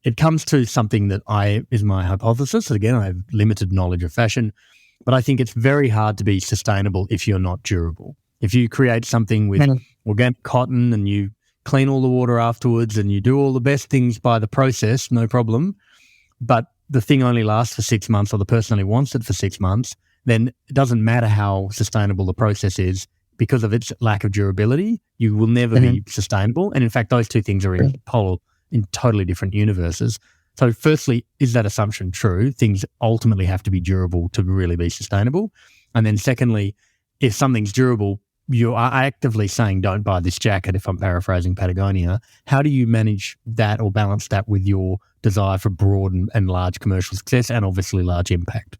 [SPEAKER 2] it comes to something that is my hypothesis. Again, I have limited knowledge of fashion, but I think it's very hard to be sustainable if you're not durable. If you create something with organic cotton and you clean all the water afterwards and you do all the best things by the process, no problem, but the thing only lasts for 6 months or the person only wants it for 6 months, then it doesn't matter how sustainable the process is. Because of its lack of durability, you will never be sustainable. And in fact, those two things are in totally different universes. So firstly, is that assumption true? Things ultimately have to be durable to really be sustainable. And then secondly, if something's durable, you are actively saying, don't buy this jacket, if I'm paraphrasing Patagonia. How do you manage that or balance that with your desire for broad and large commercial success and obviously large impact?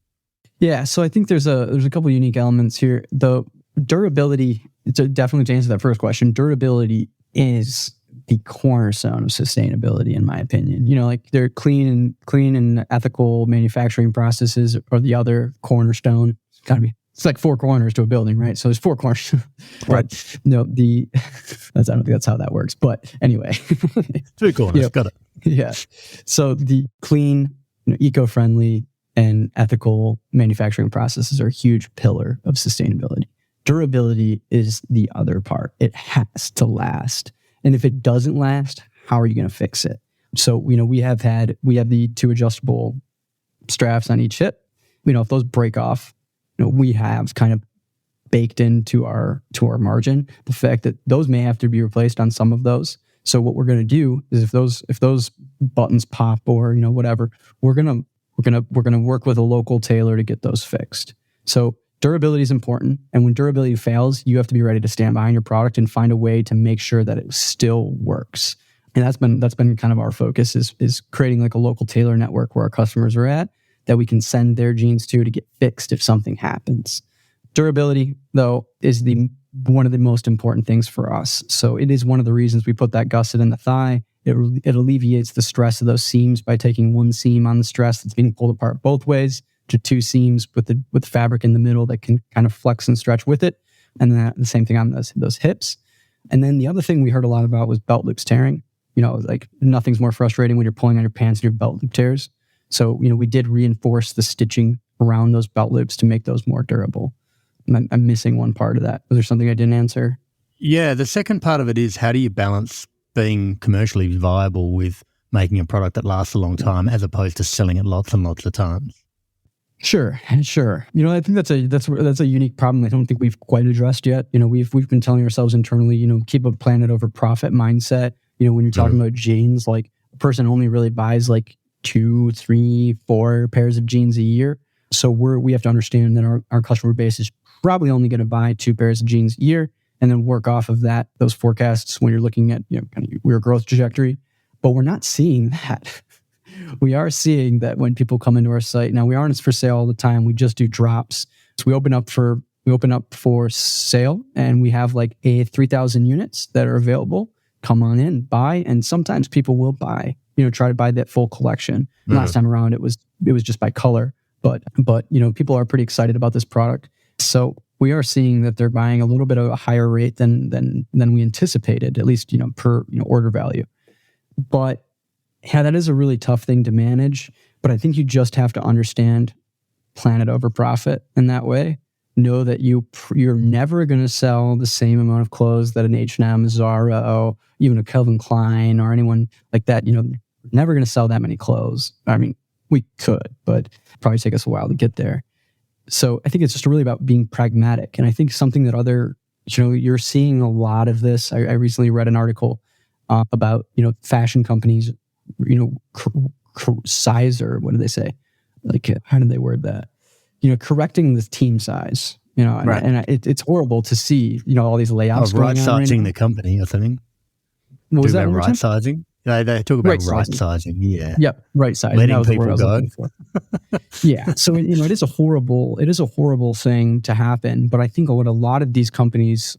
[SPEAKER 3] Yeah, so I think there's a couple of unique elements here. The durability, definitely to answer that first question, durability is the cornerstone of sustainability, in my opinion. Like they're clean and ethical manufacturing processes are the other cornerstone. It's like 4 corners to a building, right? So there's 4 corners. Right. No, I don't think that's how that works. But anyway.
[SPEAKER 2] 2 corners, got it.
[SPEAKER 3] Yeah. So the clean, eco-friendly and ethical manufacturing processes are a huge pillar of sustainability. Durability is the other part. It has to last. And if it doesn't last, how are you going to fix it? So, we have the 2 adjustable straps on each hip. If those break off, we have kind of baked into our margin the fact that those may have to be replaced on some of those. So what we're going to do is if those buttons pop or whatever, we're going to work with a local tailor to get those fixed. So durability is important, and when durability fails, you have to be ready to stand behind your product and find a way to make sure that it still works. And that's been kind of our focus is creating like a local tailor network where our customers are at that we can send their jeans to get fixed if something happens. Durability, though, is one of the most important things for us. So it is one of the reasons we put that gusset in the thigh. It alleviates the stress of those seams by taking one seam on the stress that's being pulled apart both ways to 2 seams with fabric in the middle that can kind of flex and stretch with it. And then the same thing on those hips. And then the other thing we heard a lot about was belt loops tearing. Like nothing's more frustrating when you're pulling on your pants and your belt loop tears. So, we did reinforce the stitching around those belt loops to make those more durable. I'm missing one part of that. Was there something I didn't answer?
[SPEAKER 2] Yeah, the second part of it is how do you balance being commercially viable with making a product that lasts a long time as opposed to selling it lots and lots of times?
[SPEAKER 3] Sure. I think that's a unique problem I don't think we've quite addressed yet. We've been telling ourselves internally, keep a planet over profit mindset. When you're talking about jeans, like a person only really buys like 2, 3, 4 pairs of jeans a year. So we have to understand that our customer base is probably only going to buy 2 pairs of jeans a year and then work off of those forecasts when you're looking at kind of your growth trajectory. But we're not seeing that. We are seeing that when people come into our site. Now, we aren't for sale all the time. We just do drops. So we open up for sale, and we have like 3,000 units that are available. Come on in, buy, and sometimes people will buy. Try to buy that full collection. Mm-hmm. Last time around, it was just by color. But people are pretty excited about this product. So we are seeing that they're buying a little bit of a higher rate than we anticipated, at least per order value. But yeah, that is a really tough thing to manage. But I think you just have to understand planet over profit in that way. Know that you're never going to sell the same amount of clothes that an H&M, Zara, or even a Calvin Klein or anyone like that. Never going to sell that many clothes. I mean, we could, but it'd probably take us a while to get there. So I think it's just really about being pragmatic. And I think something that you're seeing a lot of this. I recently read an article about, fashion companies, size, or what do they say? Like, how did they word that? Correcting the team size,
[SPEAKER 2] right.
[SPEAKER 3] and it's horrible to see, all these layouts going on.
[SPEAKER 2] Right-sizing the company, I think.
[SPEAKER 3] What was that?
[SPEAKER 2] Right-sizing? They talk about right-sizing, yeah.
[SPEAKER 3] Yep, right-sizing.
[SPEAKER 2] Letting people go.
[SPEAKER 3] Yeah, so, it is a horrible thing to happen, but I think what a lot of companies,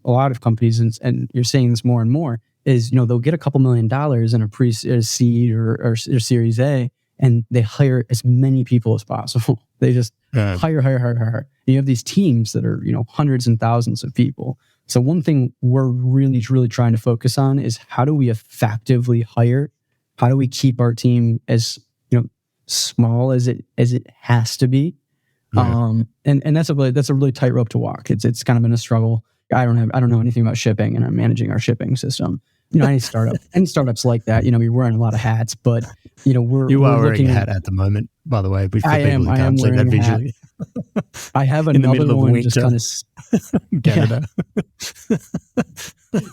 [SPEAKER 3] and you're seeing this more and more, is, they'll get a couple $1 million in a pre-seed or Series A, and they hire as many people as possible. They just hire. You have these teams that are, hundreds and thousands of people. So one thing we're really, really trying to focus on is how do we effectively hire? How do we keep our team as, small as it has to be? Yeah. And that's a really tight rope to walk. It's kind of been a struggle. I don't know anything about shipping, and I'm managing our shipping system. Any startups like that, you're wearing a lot of hats, but we're
[SPEAKER 2] wearing a hat at the moment, by the way.
[SPEAKER 3] I am wearing a hat. I have another one just kind of
[SPEAKER 2] Canada.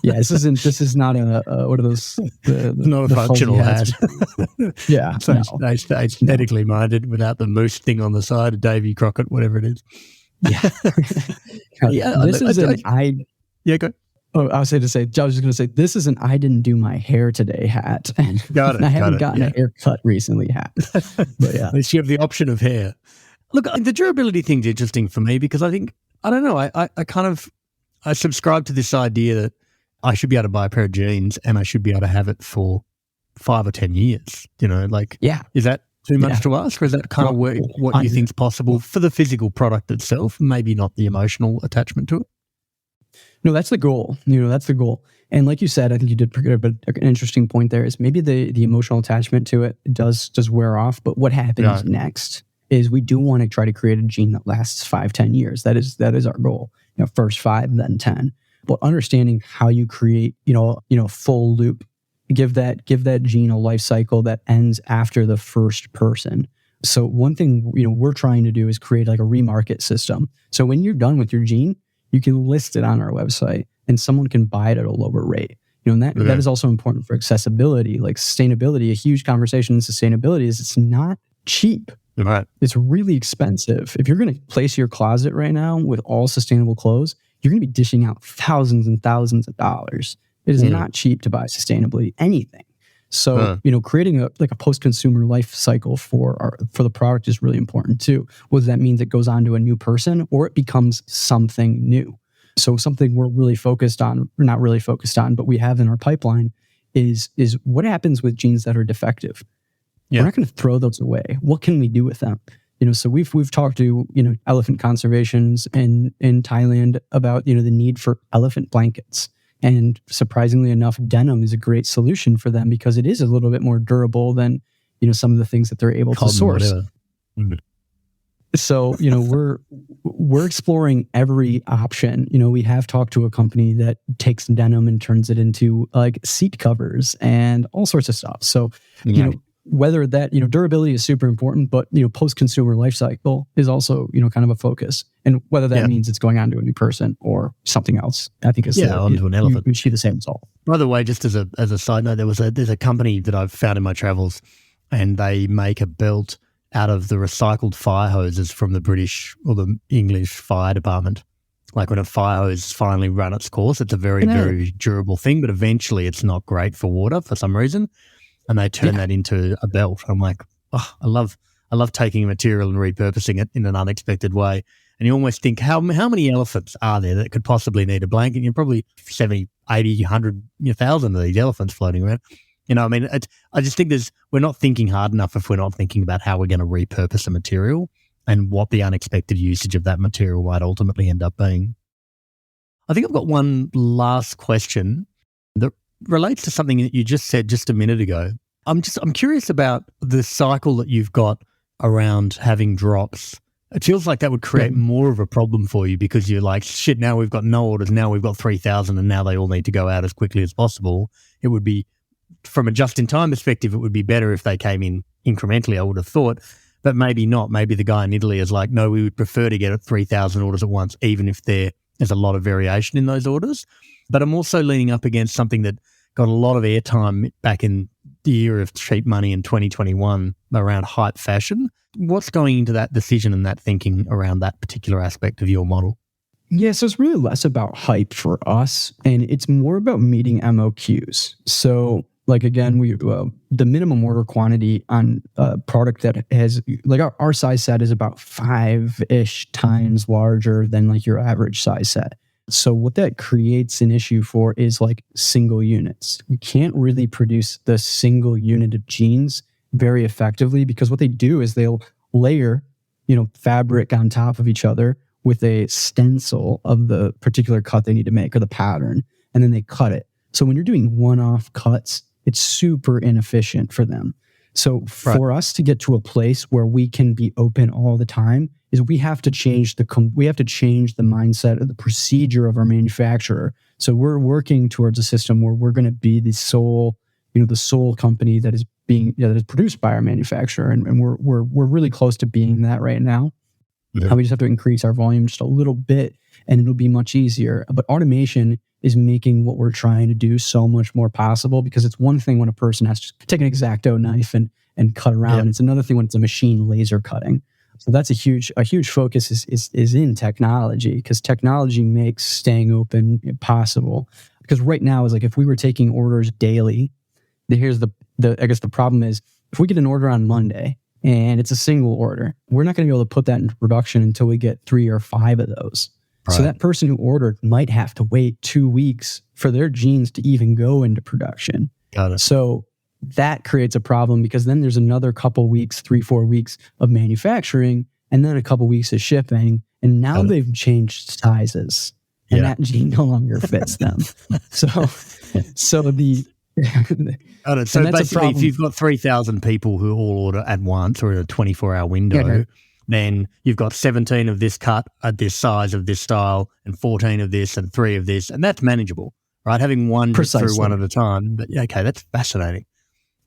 [SPEAKER 3] Yeah, this is not a what are those?
[SPEAKER 2] Not a functional hat.
[SPEAKER 3] Yeah,
[SPEAKER 2] it's aesthetically minded without the moose thing on the side of Davy Crockett, whatever it is.
[SPEAKER 3] Yeah, go. Oh, I was just going to say, this is an I didn't do my hair today hat.
[SPEAKER 2] Got it.
[SPEAKER 3] I haven't gotten a haircut recently hat. But yeah.
[SPEAKER 2] At least you have the option of hair. Look, the durability thing's interesting for me because I think, I don't know, I subscribe to this idea that I should be able to buy a pair of jeans and I should be able to have it for 5 or 10 years. Is that too much to ask, or is that kind of what you think is possible for the physical product itself, maybe not the emotional attachment to it?
[SPEAKER 3] No, that's the goal. That's the goal. And like you said, I think you did bring up an interesting point there is maybe the emotional attachment to it does wear off. But what happens next is we do want to try to create a gene that lasts 5-10 years. That is our goal. First 5, then 10. But understanding how you create, full loop, give that gene a life cycle that ends after the first person. So one thing, we're trying to do is create like a remarket system. So when you're done with your gene, you can list it on our website and someone can buy it at a lower rate. And that is also important for accessibility, like sustainability. A huge conversation in sustainability is it's not cheap.
[SPEAKER 2] Right.
[SPEAKER 3] It's really expensive. If you're going to place your closet right now with all sustainable clothes, you're going to be dishing out thousands and thousands of dollars. It is not cheap to buy sustainably anything. So, creating a post-consumer life cycle for the product is really important too. Whether that means it goes on to a new person or it becomes something new. So something we're really focused on, or not really focused on, but we have in our pipeline is what happens with jeans that are defective. Yeah. We're not going to throw those away. What can we do with them? So we've talked to, elephant conservations in Thailand about, the need for elephant blankets. And surprisingly enough, denim is a great solution for them because it is a little bit more durable than, some of the things that they're able to source. So, we're exploring every option. We have talked to a company that takes denim and turns it into like seat covers and all sorts of stuff. So, whether that, durability is super important, but, post-consumer life cycle is also, kind of a focus. And whether that means it's going on to a new person or something else, I think is
[SPEAKER 2] onto an elephant.
[SPEAKER 3] You see the same result.
[SPEAKER 2] By the way, just as a side note, there's a company that I've found in my travels, and they make a belt out of the recycled fire hoses from the British or the English fire department. Like when a fire hose finally run its course, it's a very, very durable thing, but eventually it's not great for water for some reason. And they turn that into a belt. I'm like, oh, I love taking a material and repurposing it in an unexpected way. And you almost think, how many elephants are there that could possibly need a blanket? You're probably 70, 80, 100, 1,000 of these elephants floating around. I just think we're not thinking hard enough if we're not thinking about how we're going to repurpose a material and what the unexpected usage of that material might ultimately end up being. I think I've got one last question that relates to something that you just said just a minute ago. I'm curious about the cycle that you've got around having drops. It feels like that would create more of a problem for you because you're like, shit, now we've got no orders, now we've got 3,000 and now they all need to go out as quickly as possible. It would be, from a just-in-time perspective, it would be better if they came in incrementally, I would have thought, but maybe not. Maybe the guy in Italy is like, no, we would prefer to get 3,000 orders at once, even if there's a lot of variation in those orders. But I'm also leaning up against something that got a lot of airtime back in the year of cheap money in 2021 around hype fashion. What's going into that decision and that thinking around that particular aspect of your model?
[SPEAKER 3] Yeah, so it's really less about hype for us, and it's more about meeting MOQs. So, like, again, the minimum order quantity on a product that has, like, our size set is about 5-ish times larger than like your average size set. So what that creates an issue for is like single units. You can't really produce the single unit of jeans very effectively because what they do is they'll layer, fabric on top of each other with a stencil of the particular cut they need to make or the pattern, and then they cut it. So when you're doing one-off cuts, it's super inefficient for them. So for us to get to a place where we can be open all the time is we have to change the mindset of the procedure of our manufacturer. So we're working towards a system where we're going to be the sole company that is that is produced by our manufacturer, and we're really close to being that right now. Yeah. We just have to increase our volume just a little bit, and it'll be much easier. But automation is making what we're trying to do so much more possible, because it's one thing when a person has to take an X-Acto knife and cut around. Yep. It's another thing when it's a machine laser cutting. So that's a huge focus is in technology, because technology makes staying open possible. Because right now is like if we were taking orders daily, here's the I guess the problem is if we get an order on Monday and it's a single order, we're not going to be able to put that into production until we get 3 or 5 of those. Right. So that person who ordered might have to wait 2 weeks for their jeans to even go into production.
[SPEAKER 2] Got it.
[SPEAKER 3] So that creates a problem, because then there's another couple weeks, 3-4 weeks of manufacturing, and then a couple weeks of shipping, and now they've changed sizes. and that jean no longer fits them. So the
[SPEAKER 2] so basically, if you've got 3,000 people who all order at once or in a 24-hour window, then you've got 17 of this cut at this size of this style and 14 of this and 3 of this, and that's manageable, right? Having one through one at a time. But okay, that's fascinating.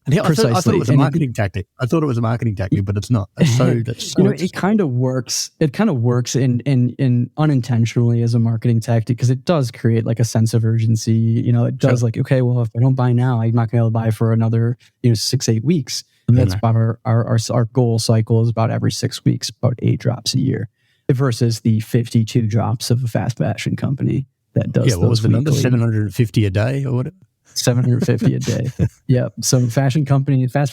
[SPEAKER 2] And I thought it was a marketing tactic. I thought it was a marketing tactic, but it's not. That's so
[SPEAKER 3] it kind of works. It kind of works in unintentionally as a marketing tactic, because it does create like a sense of urgency. It does like, okay, well, if I don't buy now, I'm not going to be able to buy for another 6-8 weeks. And that's about our goal cycle is about every 6 weeks, about 8 drops a year, versus the 52 drops of a fast fashion company that does.
[SPEAKER 2] Yeah, what was the number? 750 a day or whatever.
[SPEAKER 3] 750 a day. Yeah. So fast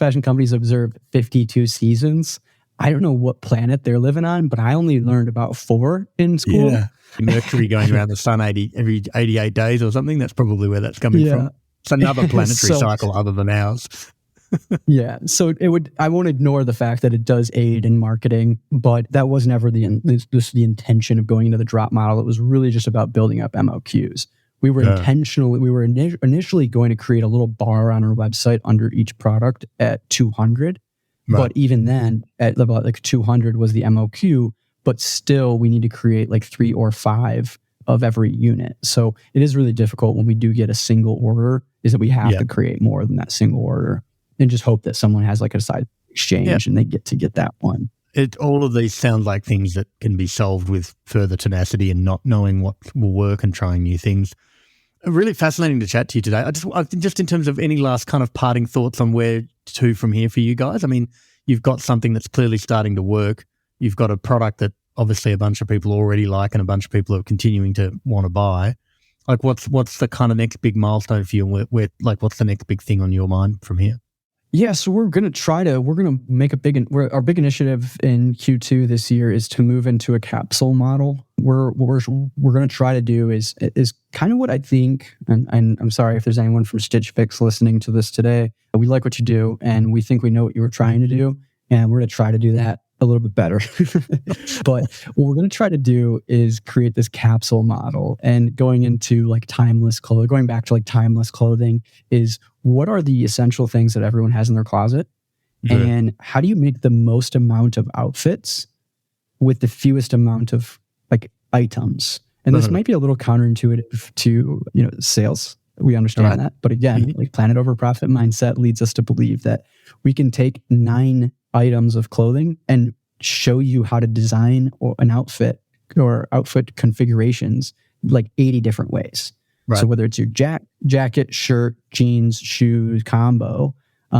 [SPEAKER 3] fashion companies observe 52 seasons. I don't know what planet they're living on, but I only learned about 4 in school.
[SPEAKER 2] Yeah. Mercury going around the sun every 88 days or something. That's probably where that's coming from. It's another planetary cycle other than ours.
[SPEAKER 3] Yeah. So I won't ignore the fact that it does aid in marketing, but that was never the intention of going into the drop model. It was really just about building up MOQs. We were initially going to create a little bar on our website under each product at 200. Right. But even then, at about like 200 was the MOQ, but still we need to create like 3 or 5 of every unit. So it is really difficult when we do get a single order, is that we have to create more than that single order and just hope that someone has like a side exchange and they get that one.
[SPEAKER 2] All of these sound like things that can be solved with further tenacity and not knowing what will work and trying new things. Really fascinating to chat to you today. Just in terms of any last kind of parting thoughts on where to from here for you guys. I mean, you've got something that's clearly starting to work. You've got a product that obviously a bunch of people already like and a bunch of people are continuing to want to buy. Like, what's the kind of next big milestone for you? And what's the next big thing on your mind from here?
[SPEAKER 3] Yeah, so we're going to make our big initiative in Q2 this year is to move into a capsule model. What we're going to try to do is kind of what I think, and I'm sorry if there's anyone from Stitch Fix listening to this today. We like what you do, and we think we know what you were trying to do, and we're going to try to do that a little bit better. But what we're going to try to do is create this capsule model, and going into like timeless clothing, going back to like timeless clothing is, what are the essential things that everyone has in their closet? Mm-hmm. And how do you make the most amount of outfits with the fewest amount of like items? And this might be a little counterintuitive to, sales. We understand that. But again, like planet over profit mindset leads us to believe that we can take 9 items of clothing and show you how to design an outfit or outfit configurations like 80 different ways. Right. So whether it's your jacket, shirt, jeans, shoes, combo.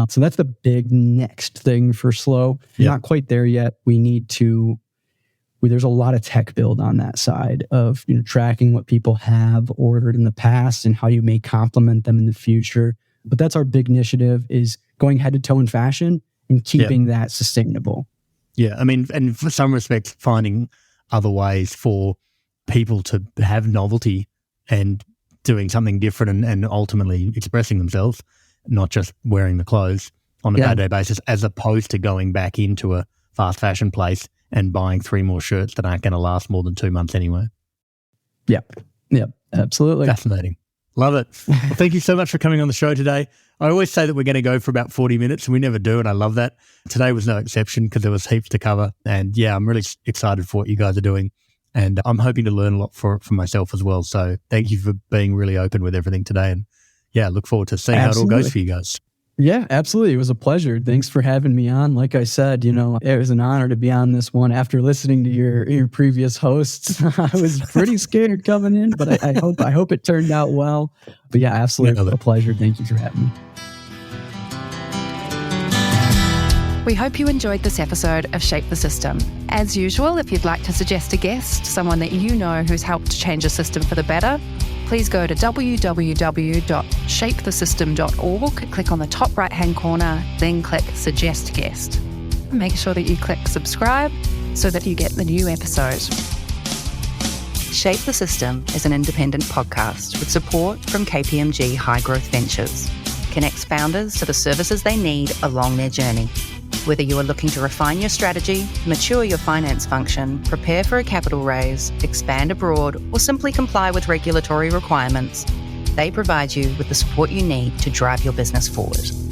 [SPEAKER 3] So that's the big next thing for Slo. Not quite there yet. There's a lot of tech build on that side of tracking what people have ordered in the past and how you may complement them in the future. But that's our big initiative, is going head to toe in fashion and keeping that sustainable.
[SPEAKER 2] Yeah, I mean, and for some respects, finding other ways for people to have novelty and doing something different and ultimately expressing themselves, not just wearing the clothes on a day-to-day basis, as opposed to going back into a fast fashion place and buying 3 more shirts that aren't going to last more than 2 months anyway. Yep, absolutely. Fascinating. Love it. Well, thank you so much for coming on the show today. I always say that we're going to go for about 40 minutes, and we never do, and I love that. Today was no exception because there was heaps to cover. And yeah, I'm really excited for what you guys are doing. And I'm hoping to learn a lot for myself as well. So thank you for being really open with everything today. And yeah, look forward to seeing how it all goes for you guys.
[SPEAKER 3] Yeah, absolutely. It was a pleasure. Thanks for having me on. Like I said, it was an honor to be on this one. After listening to your previous hosts, I was pretty scared coming in, but I hope it turned out well. But yeah, absolutely a pleasure. Thank you for having me.
[SPEAKER 1] We hope you enjoyed this episode of Shape the System. As usual, if you'd like to suggest a guest, someone that you know who's helped change a system for the better, please go to www.shapethesystem.org, click on the top right-hand corner, then click Suggest Guest. Make sure that you click subscribe so that you get the new episode. Shape the System is an independent podcast with support from KPMG High Growth Ventures. Connects founders to the services they need along their journey. Whether you are looking to refine your strategy, mature your finance function, prepare for a capital raise, expand abroad, or simply comply with regulatory requirements, they provide you with the support you need to drive your business forward.